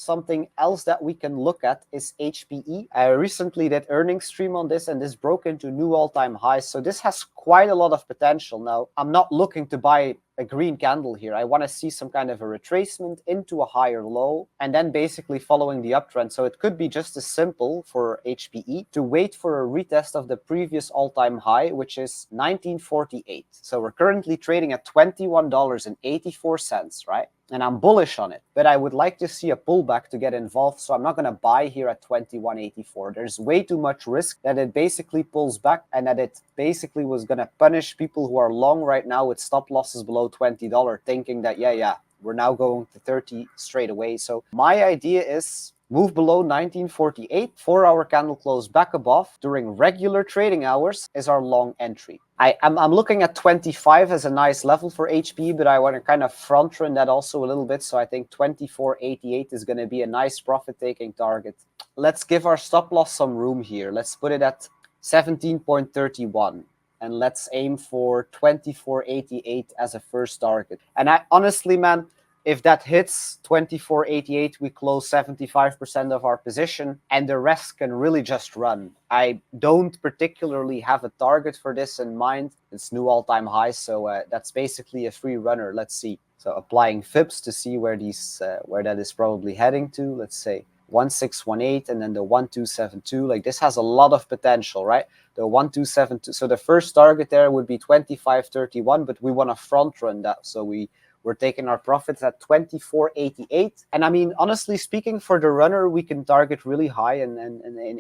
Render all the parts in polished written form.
Something else that we can look at is HPE. I recently did earnings stream on this, and this broke into new all-time highs. So this has quite a lot of potential. Now, I'm not looking to buy a green candle here. I want to see some kind of a retracement into a higher low and then basically following the uptrend. So it could be just as simple for HPE to wait for a retest of the previous all-time high, which is 1948. So we're currently trading at $21.84, right? And I'm bullish on it, but I would like to see a pullback to get involved. So I'm not going to buy here at 21.84. There's way too much risk that it basically pulls back and that it basically was going to punish people who are long right now with stop losses below $20, thinking that, yeah, we're now going to 30 straight away. So my idea is move below 1948, 4-hour candle close back above during regular trading hours is our long entry. I'm looking at 25 as a nice level for HPE, but I want to kind of front run that also a little bit. So I think 24.88 is going to be a nice profit taking target. Let's give our stop loss some room here. Let's put it at 17.31. And let's aim for 24.88 as a first target. And I honestly, man, if that hits 24.88, we close 75% of our position and the rest can really just run. I don't particularly have a target for this in mind. It's new all-time high, so that's basically a free runner. Let's see. So applying fibs to see where that is probably heading to. Let's say 1618 and then the 1272. Like this has a lot of potential, right? The 1272. So the first target there would be 2531, but we want to front run that. So we're taking our profits at 24.88. And I mean, honestly speaking, for the runner, we can target really high and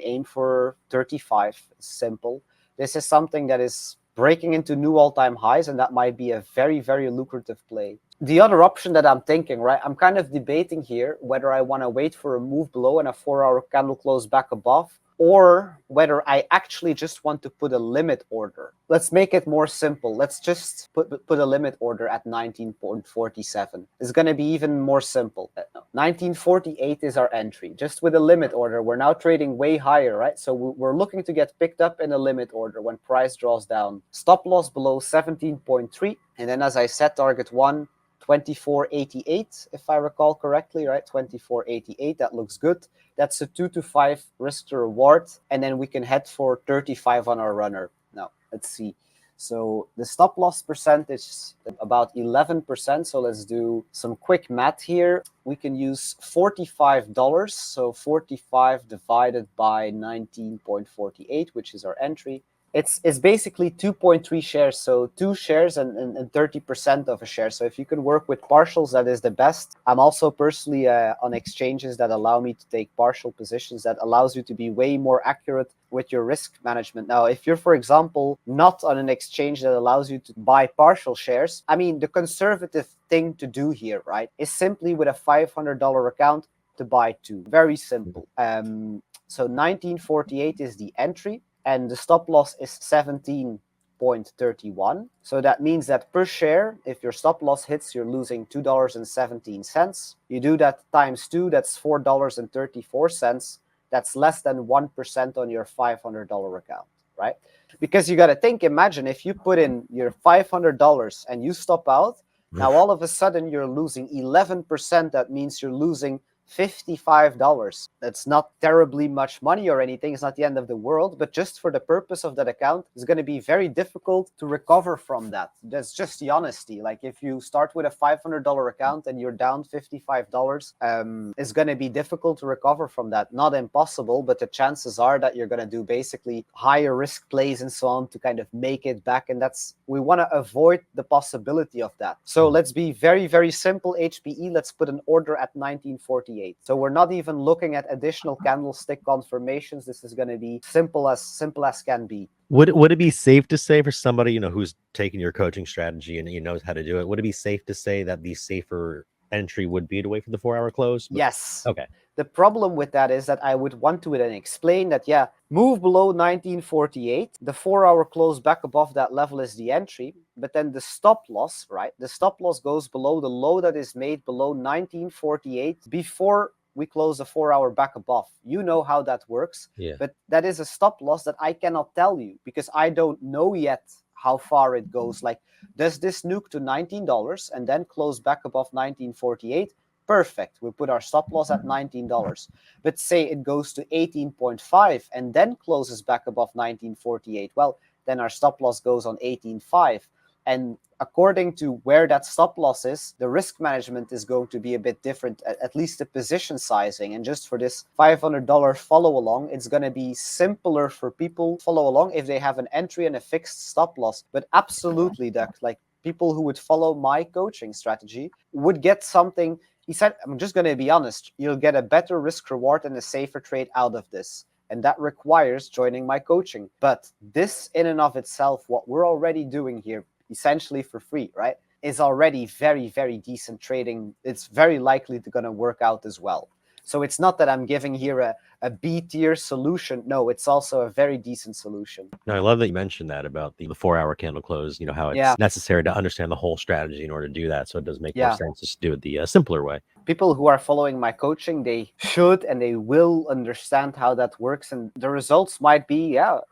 aim for 35. It's simple. This is something that is breaking into new all-time highs, and that might be a very, very lucrative play. The other option that I'm thinking, right, I'm kind of debating here whether I want to wait for a move below and a 4-hour candle close back above, or whether I actually just want to put a limit order. Let's make it more simple. Let's just put a limit order at 19.47. It's going to be even more simple. 1948 is our entry. Just with a limit order, we're now trading way higher, right? So we're looking to get picked up in a limit order when price draws down. Stop loss below 17.3. And then as I said, target 1, 24.88, if I recall correctly, right? 24.88, that looks good. That's a 2 to 5 risk to reward. And then we can head for 35 on our runner. Now, let's see. So the stop loss percentage is about 11%. So let's do some quick math here. We can use $45. So 45 divided by 19.48, which is our entry. It's basically 2.3 shares, so 2 shares and 30% of a share. So if you can work with partials, that is the best. I'm also personally on exchanges that allow me to take partial positions. That allows you to be way more accurate with your risk management. Now, if you're, for example, not on an exchange that allows you to buy partial shares, I mean, the conservative thing to do here, right, is simply with a $500 account to buy 2. Very simple. So 1948 is the entry. And the stop loss is 17.31. So that means that per share, if your stop loss hits, you're losing $2.17. You do that times 2, that's $4.34. That's less than 1% on your $500 account, right? Because you got to think, imagine if you put in your $500 and you stop out, now all of a sudden you're losing 11%. That means you're losing $55. That's not terribly much money or anything. It's not the end of the world, but just for the purpose of that account, it's going to be very difficult to recover from that. That's just the honesty. Like if you start with a $500 account and you're down $55, it's going to be difficult to recover from that. Not impossible, but the chances are that you're going to do basically higher risk plays and so on to kind of make it back. And we want to avoid the possibility of that. So let's be very, very simple. HPE, let's put an order at 1948. So we're not even looking at additional candlestick confirmations. This is going to be simple as can be. Would it be safe to say for somebody who's taking your coaching strategy and knows how to do it? Would it be safe to say that the safer entry would be to wait for the 4-hour close? Yes. Okay. The problem with that is that I would want to then explain that, yeah, move below 1948, the 4-hour close back above that level is the entry, but then the stop loss, right? The stop loss goes below the low that is made below 1948 before we close the 4-hour back above. You know how that works, but that is a stop loss that I cannot tell you because I don't know yet how far it goes. Like, does this nuke to $19 and then close back above 1948? Perfect. We put our stop loss at $19. But say it goes to 18.5 and then closes back above 19.48. Well, then our stop loss goes on 18.5. And according to where that stop loss is, the risk management is going to be a bit different, at least the position sizing. And just for this $500 follow along, it's going to be simpler for people to follow along if they have an entry and a fixed stop loss. But absolutely, Doug, like people who would follow my coaching strategy would get something. He said, I'm just going to be honest, you'll get a better risk reward and a safer trade out of this. And that requires joining my coaching. But this in and of itself, what we're already doing here, essentially for free, right, is already very, very decent trading. It's very likely to going to work out as well. So it's not that I'm giving here a B tier solution. No, it's also a very decent solution. No, I love that you mentioned that about the 4 hour candle close, how it's necessary to understand the whole strategy in order to do that. So it does make more sense just to do it the simpler way. People who are following my coaching, they should and they will understand how that works. And the results might be, a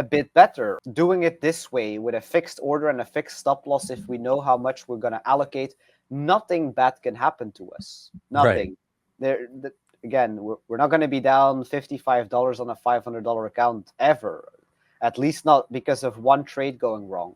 bit better. Doing it this way with a fixed order and a fixed stop loss, if we know how much we're going to allocate, nothing bad can happen to us. Nothing. Right. Again, we're not going to be down $55 on a $500 account ever. At least not because of one trade going wrong.